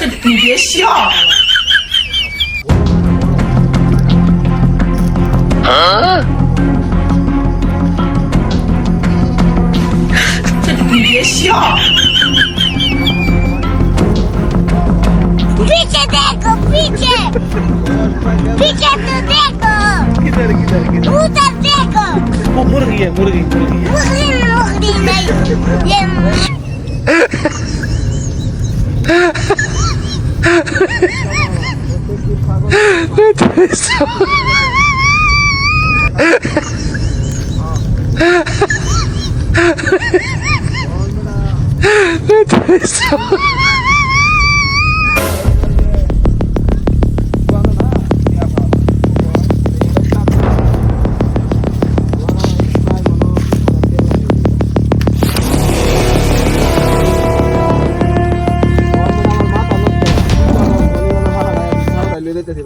你别笑。你别笑。पीछे देखो पीछे पीछे तो देखो किधर किधर किधर उधर देखो वो मुर्गी है मुर्गी मुर्गी है मुर्गी नहीं ये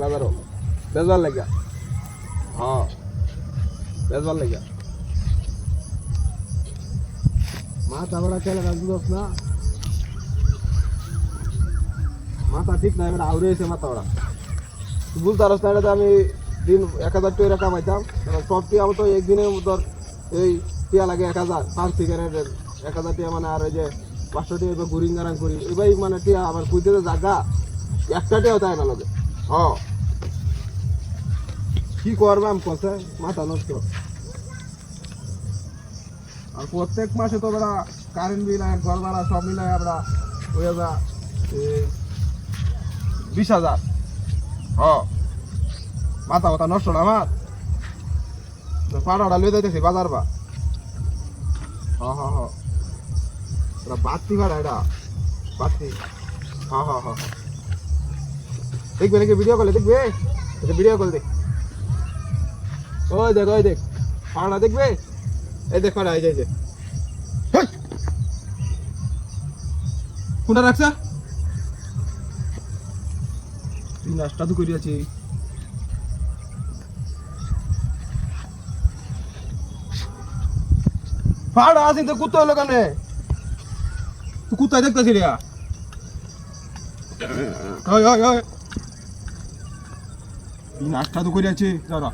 বাজারও বেজবার লাগিয়া হ্যাঁ বেজবার লাগিয়া মাথা বড়া চলে বুঝছ না মাথা ঠিক নাই এবার আউরে এসে মাথা বড়া বুঝতে পারছ না এটা আমি দিন 1000 টাকা কামাইতাম সব টিয়া তো একদিনে ধর এই টিয়া লাগে 1000 5 সিগারেটের 1000 টিয়া মানে আর ওই যে 500 টিয়া ঘুরিং গারাং করি এবাই মানে টিয়া আবার কইতে জায়গা একটা টিয়াও তাই না লাগে হ্যাঁ কি করবাম কসে মাথা নষ্ট আর প্রত্যেক মাসে তো আমরা কারেন্ট বিল আর ঘর ভাড়া সব মিলাই আমরা হয়ে যা 20,000 হ্যাঁ মাথা কথা নষ্ট না আমার পাড়াটা লয়ে যাইতেছি বাজার বা হ্যাঁ হ্যাঁ হ্যাঁ ওরা বাড়তি ভাড়া এটা বাড়তি হ্যাঁ হ্যাঁ হ্যাঁ দেখবে নাকি ভিডিও কলে দেখবে ভিডিও কল দেখ ওই দেখ পাড়া দেখবে এই দেখ পাড়া এই যে কোনটা রাখছা নাস্তা তো করিয়াছি পাড়া আছে তো কুত্তা হলো কেন তুই কুত্তা দেখতেছি রে ওই ওই ওই নাস্তা তো করিয়াছি দাঁড়া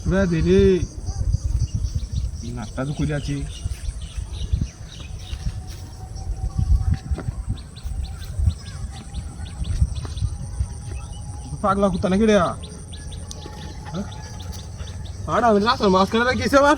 শুনে দে রে নাস্তা তো করিয়াছি পাগলা কুত্তা নাকি রে আর আমি রাস্তার মাঝখানে গেছি আবার